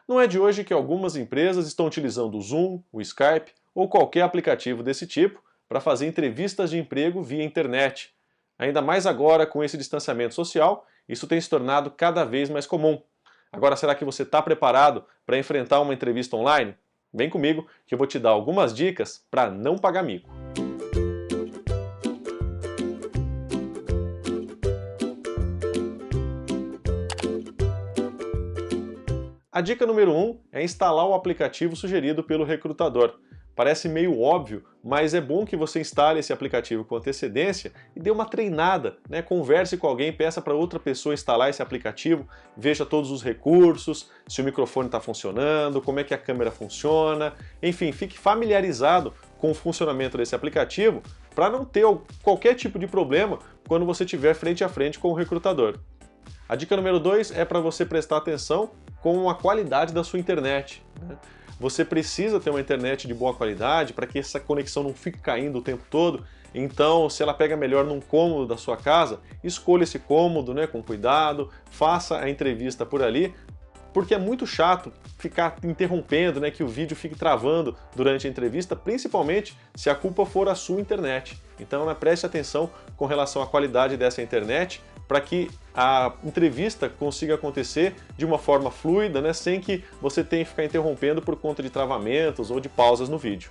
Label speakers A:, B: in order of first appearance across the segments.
A: Não é de hoje que algumas empresas estão utilizando o Zoom, o Skype ou qualquer aplicativo desse tipo para fazer entrevistas de emprego via internet. Ainda mais agora com esse distanciamento social, isso tem se tornado cada vez mais comum. Agora, será que você está preparado para enfrentar uma entrevista online? Vem comigo que eu vou te dar algumas dicas para não pagar mico. A dica número 1 é instalar o aplicativo sugerido pelo recrutador. Parece meio óbvio, mas é bom que você instale esse aplicativo com antecedência e dê uma treinada, né? Converse com alguém, peça para outra pessoa instalar esse aplicativo, veja todos os recursos, se o microfone está funcionando, como é que a câmera funciona, enfim, fique familiarizado com o funcionamento desse aplicativo para não ter qualquer tipo de problema quando você estiver frente a frente com o recrutador. A dica número 2 é para você prestar atenção com a qualidade da sua internet, né? Você precisa ter uma internet de boa qualidade para que essa conexão não fique caindo o tempo todo. Então, se ela pega melhor num cômodo da sua casa, escolha esse cômodo, né, com cuidado, faça a entrevista por ali, porque é muito chato ficar interrompendo, né, que o vídeo fique travando durante a entrevista, principalmente se a culpa for a sua internet. Então, né, preste atenção com relação à qualidade dessa internet, para que a entrevista consiga acontecer de uma forma fluida, né, sem que você tenha que ficar interrompendo por conta de travamentos ou de pausas no vídeo.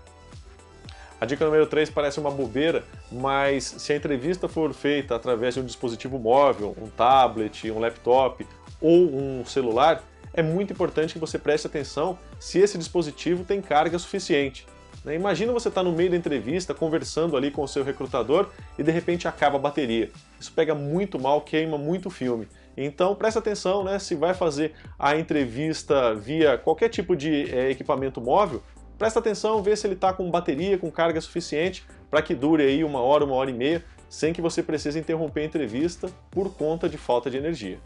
A: A dica número 3 parece uma bobeira, mas se a entrevista for feita através de um dispositivo móvel, um tablet, um laptop ou um celular, é muito importante que você preste atenção se esse dispositivo tem carga suficiente. Imagina você estar no meio da entrevista, conversando ali com o seu recrutador e de repente acaba a bateria. Isso pega muito mal, queima muito filme. Então presta atenção, né? Se vai fazer a entrevista via qualquer tipo de equipamento móvel, presta atenção, vê se ele está com bateria, com carga suficiente para que dure aí 1 hora e meia, sem que você precise interromper a entrevista por conta de falta de energia.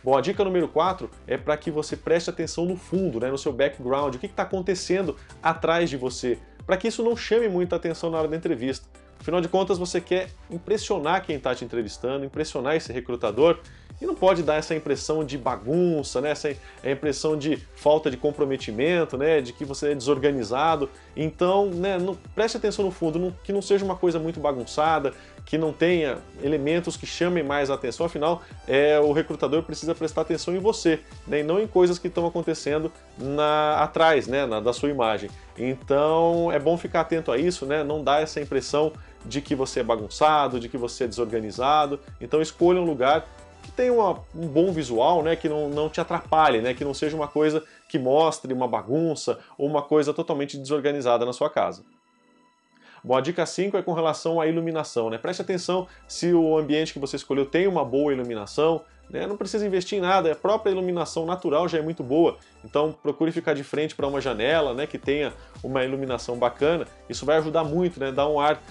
A: Bom, a dica número 4 é para que você preste atenção no fundo, né, no seu background, o que está acontecendo atrás de você, para que isso não chame muita atenção na hora da entrevista. Afinal de contas, você quer impressionar quem está te entrevistando, impressionar esse recrutador, e não pode dar essa impressão de bagunça, né, essa impressão de falta de comprometimento, né, de que você é desorganizado. Então, né, preste atenção no fundo, que não seja uma coisa muito bagunçada, que não tenha elementos que chamem mais a atenção. Afinal, o recrutador precisa prestar atenção em você, né, e não em coisas que estão acontecendo atrás, né, da sua imagem. Então, é bom ficar atento a isso, né, não dar essa impressão de que você é bagunçado, de que você é desorganizado. Então, escolha um lugar que tenha um bom visual, né, que não te atrapalhe, né, que não seja uma coisa que mostre uma bagunça ou uma coisa totalmente desorganizada na sua casa. Bom, a dica 5 é com relação à iluminação, né? Preste atenção se o ambiente que você escolheu tem uma boa iluminação, né? Não precisa investir em nada, a própria iluminação natural já é muito boa, então procure ficar de frente para uma janela, né, que tenha uma iluminação bacana. Isso vai ajudar muito, né? Dar um ar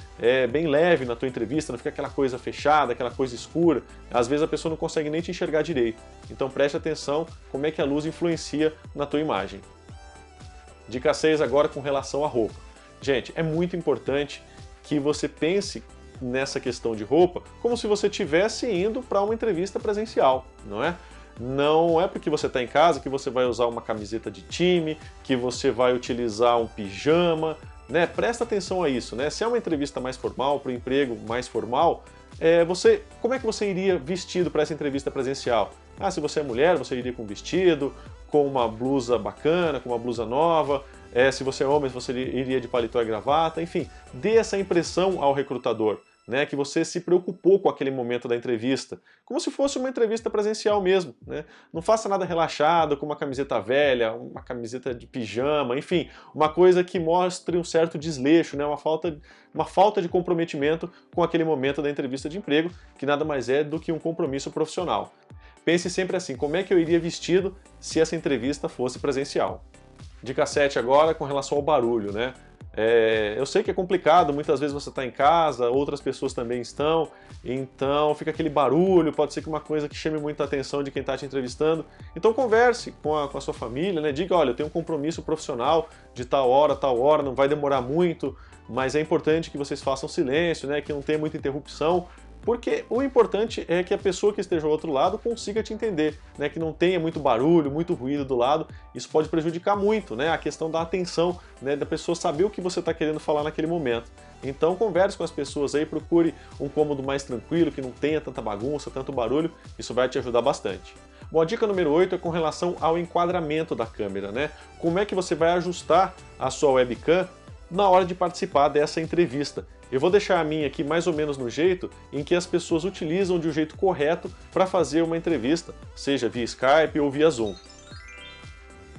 A: bem leve na tua entrevista, não fica aquela coisa fechada, aquela coisa escura. Às vezes a pessoa não consegue nem te enxergar direito, então preste atenção como é que a luz influencia na tua imagem. Dica 6 agora com relação à roupa. Gente, é muito importante que você pense nessa questão de roupa como se você estivesse indo para uma entrevista presencial, não é? Não é porque você está em casa que você vai usar uma camiseta de time, que você vai utilizar um pijama, né? Presta atenção a isso, né? Se é uma entrevista mais formal, para o emprego mais formal, como é que você iria vestido para essa entrevista presencial? Ah, se você é mulher, você iria com vestido, com uma blusa bacana, com uma blusa nova. Se você é homem, você iria de paletó e gravata, enfim, dê essa impressão ao recrutador, né, que você se preocupou com aquele momento da entrevista, como se fosse uma entrevista presencial mesmo, né? Não faça nada relaxado, com uma camiseta velha, uma camiseta de pijama, enfim, uma coisa que mostre um certo desleixo, né, uma falta de comprometimento com aquele momento da entrevista de emprego, que nada mais é do que um compromisso profissional. Pense sempre assim, como é que eu iria vestido se essa entrevista fosse presencial? Dica 7 agora com relação ao barulho, né? Eu sei que é complicado, muitas vezes você está em casa, outras pessoas também estão, então fica aquele barulho, pode ser que uma coisa que chame muita atenção de quem está te entrevistando. Então converse com a sua família, né? Diga, olha, eu tenho um compromisso profissional de tal hora, não vai demorar muito, mas é importante que vocês façam silêncio, né? Que não tenha muita interrupção, Porque o importante é que a pessoa que esteja ao outro lado consiga te entender, né? Que não tenha muito barulho, muito ruído do lado. Isso pode prejudicar muito, né? A questão da atenção, né? Da pessoa saber o que você está querendo falar naquele momento. Então converse com as pessoas aí, procure um cômodo mais tranquilo, que não tenha tanta bagunça, tanto barulho. Isso vai te ajudar bastante. Bom, a dica número 8 é com relação ao enquadramento da câmera, né? Como é que você vai ajustar a sua webcam na hora de participar dessa entrevista. Eu vou deixar a minha aqui mais ou menos no jeito em que as pessoas utilizam de um jeito correto para fazer uma entrevista, seja via Skype ou via Zoom.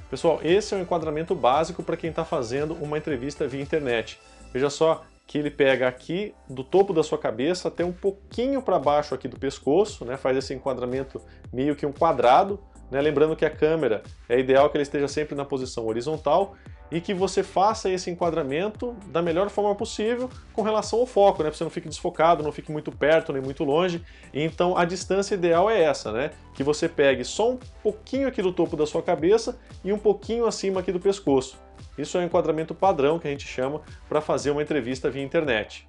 A: Pessoal, esse é o enquadramento básico para quem está fazendo uma entrevista via internet. Veja só que ele pega aqui do topo da sua cabeça até um pouquinho para baixo aqui do pescoço, né? Faz esse enquadramento meio que um quadrado, né? Lembrando que a câmera é ideal que ela esteja sempre na posição horizontal e que você faça esse enquadramento da melhor forma possível com relação ao foco, né? Para você não fique desfocado, não fique muito perto nem muito longe. Então a distância ideal é essa, né? Que você pegue só um pouquinho aqui do topo da sua cabeça e um pouquinho acima aqui do pescoço. Isso é o enquadramento padrão que a gente chama para fazer uma entrevista via internet.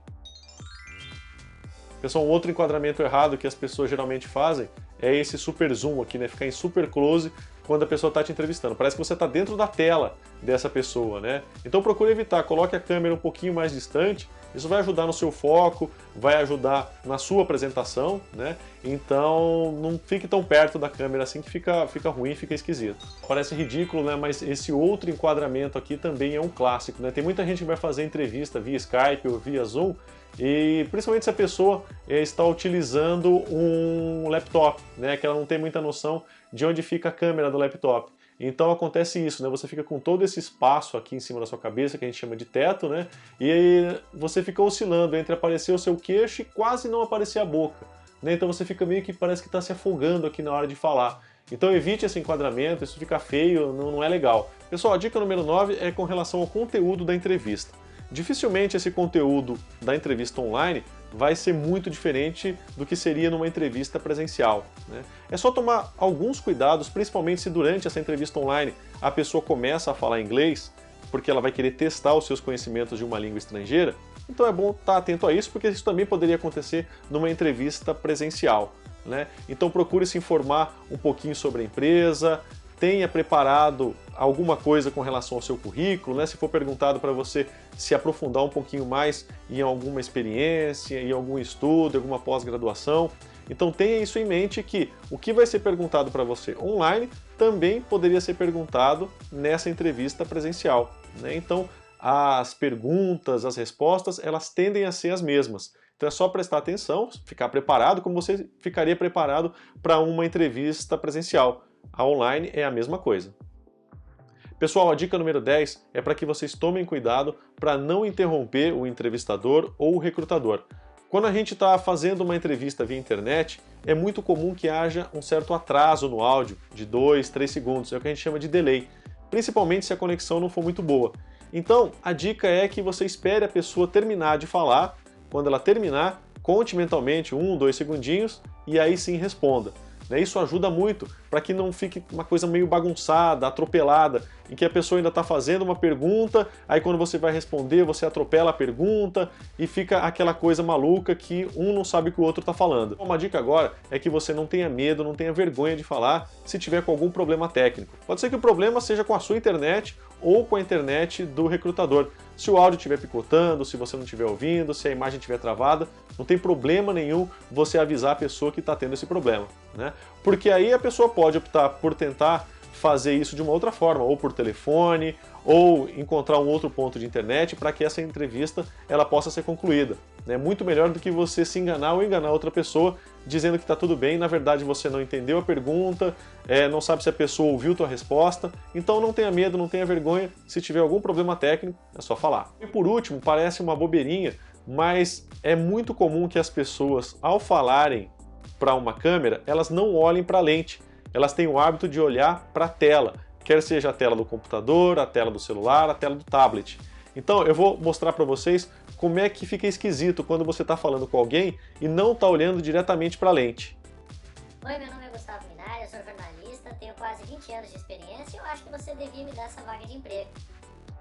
A: Pessoal, um outro enquadramento errado que as pessoas geralmente fazem é esse super zoom aqui, né? Ficar em super close quando a pessoa está te entrevistando. Parece que você está dentro da tela dessa pessoa, né? Então procure evitar, coloque a câmera um pouquinho mais distante, isso vai ajudar no seu foco, vai ajudar na sua apresentação, né? Então não fique tão perto da câmera assim que fica ruim, fica esquisito. Parece ridículo, né? Mas esse outro enquadramento aqui também é um clássico, né? Tem muita gente que vai fazer entrevista via Skype ou via Zoom, e principalmente se a pessoa está utilizando um laptop, né, que ela não tem muita noção de onde fica a câmera do laptop. Então acontece isso, né, você fica com todo esse espaço aqui em cima da sua cabeça, que a gente chama de teto, né, e aí você fica oscilando entre aparecer o seu queixo e quase não aparecer a boca, né, então você fica meio que parece que está se afogando aqui na hora de falar. Então evite esse enquadramento, isso fica feio, não é legal. Pessoal, a dica número 9 é com relação ao conteúdo da entrevista. Dificilmente esse conteúdo da entrevista online vai ser muito diferente do que seria numa entrevista presencial, né? É só tomar alguns cuidados, principalmente se durante essa entrevista online a pessoa começa a falar inglês, porque ela vai querer testar os seus conhecimentos de uma língua estrangeira. Então é bom estar atento a isso, porque isso também poderia acontecer numa entrevista presencial, né? Então procure se informar um pouquinho sobre a empresa, tenha preparado alguma coisa com relação ao seu currículo, né? Se for perguntado para você se aprofundar um pouquinho mais em alguma experiência, em algum estudo, alguma pós-graduação. Então tenha isso em mente que o que vai ser perguntado para você online também poderia ser perguntado nessa entrevista presencial, né? Então as perguntas, as respostas, elas tendem a ser as mesmas. Então é só prestar atenção, ficar preparado como você ficaria preparado para uma entrevista presencial. A online é a mesma coisa. Pessoal, a dica número 10 é para que vocês tomem cuidado para não interromper o entrevistador ou o recrutador. Quando a gente está fazendo uma entrevista via internet, é muito comum que haja um certo atraso no áudio, de 2, 3 segundos, é o que a gente chama de delay, principalmente se a conexão não for muito boa. Então, a dica é que você espere a pessoa terminar de falar, quando ela terminar, conte mentalmente 1, 2 segundinhos e aí sim responda. Isso ajuda muito para que não fique uma coisa meio bagunçada, atropelada, em que a pessoa ainda está fazendo uma pergunta, aí quando você vai responder, você atropela a pergunta e fica aquela coisa maluca que um não sabe o que o outro está falando. Uma dica agora é que você não tenha medo, não tenha vergonha de falar se tiver com algum problema técnico. Pode ser que o problema seja com a sua internet ou com a internet do recrutador. Se o áudio estiver picotando, se você não estiver ouvindo, se a imagem estiver travada, não tem problema nenhum você avisar a pessoa que está tendo esse problema, né? Porque aí a pessoa pode optar por tentar fazer isso de uma outra forma, ou por telefone, ou encontrar um outro ponto de internet para que essa entrevista ela possa ser concluída. É muito melhor do que você se enganar ou enganar outra pessoa dizendo que está tudo bem, na verdade você não entendeu a pergunta, não sabe se a pessoa ouviu tua resposta, então não tenha medo, não tenha vergonha, se tiver algum problema técnico é só falar. E por último, parece uma bobeirinha, mas é muito comum que as pessoas, ao falarem para uma câmera, elas não olhem para a lente, elas têm o hábito de olhar para a tela, quer seja a tela do computador, a tela do celular, a tela do tablet. Então eu vou mostrar para vocês como é que fica esquisito quando você está falando com alguém e não está olhando diretamente para a lente.
B: Oi, meu nome é Gustavo Minari, eu sou jornalista, tenho quase 20 anos de experiência e eu acho que você devia me dar essa vaga de emprego.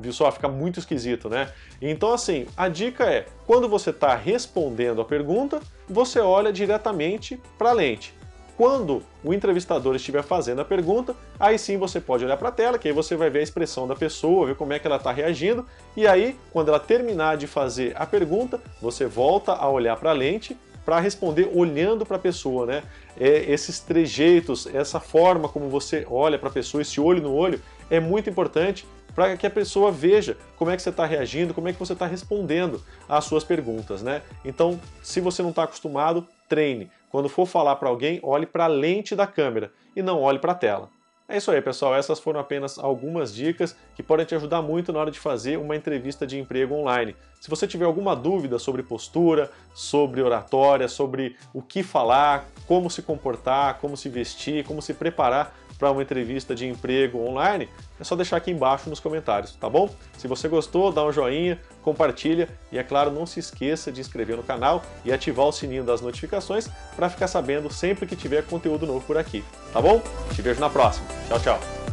A: Viu só? Fica muito esquisito, né? Então assim, a dica é, quando você está respondendo a pergunta, você olha diretamente para a lente. Quando o entrevistador estiver fazendo a pergunta, aí sim você pode olhar para a tela, que aí você vai ver a expressão da pessoa, ver como é que ela está reagindo, e aí, quando ela terminar de fazer a pergunta, você volta a olhar para a lente para responder olhando para a pessoa, né? Esses trejeitos, essa forma como você olha para a pessoa, esse olho no olho, é muito importante para que a pessoa veja como é que você está reagindo, como é que você está respondendo às suas perguntas, né? Então, se você não está acostumado, treine. Quando for falar para alguém, olhe para a lente da câmera e não olhe para a tela. É isso aí, pessoal. Essas foram apenas algumas dicas que podem te ajudar muito na hora de fazer uma entrevista de emprego online. Se você tiver alguma dúvida sobre postura, sobre oratória, sobre o que falar, como se comportar, como se vestir, como se preparar para uma entrevista de emprego online, é só deixar aqui embaixo nos comentários, tá bom? Se você gostou, dá um joinha, compartilha e, é claro, não se esqueça de inscrever no canal e ativar o sininho das notificações para ficar sabendo sempre que tiver conteúdo novo por aqui, tá bom? Te vejo na próxima. Tchau, tchau!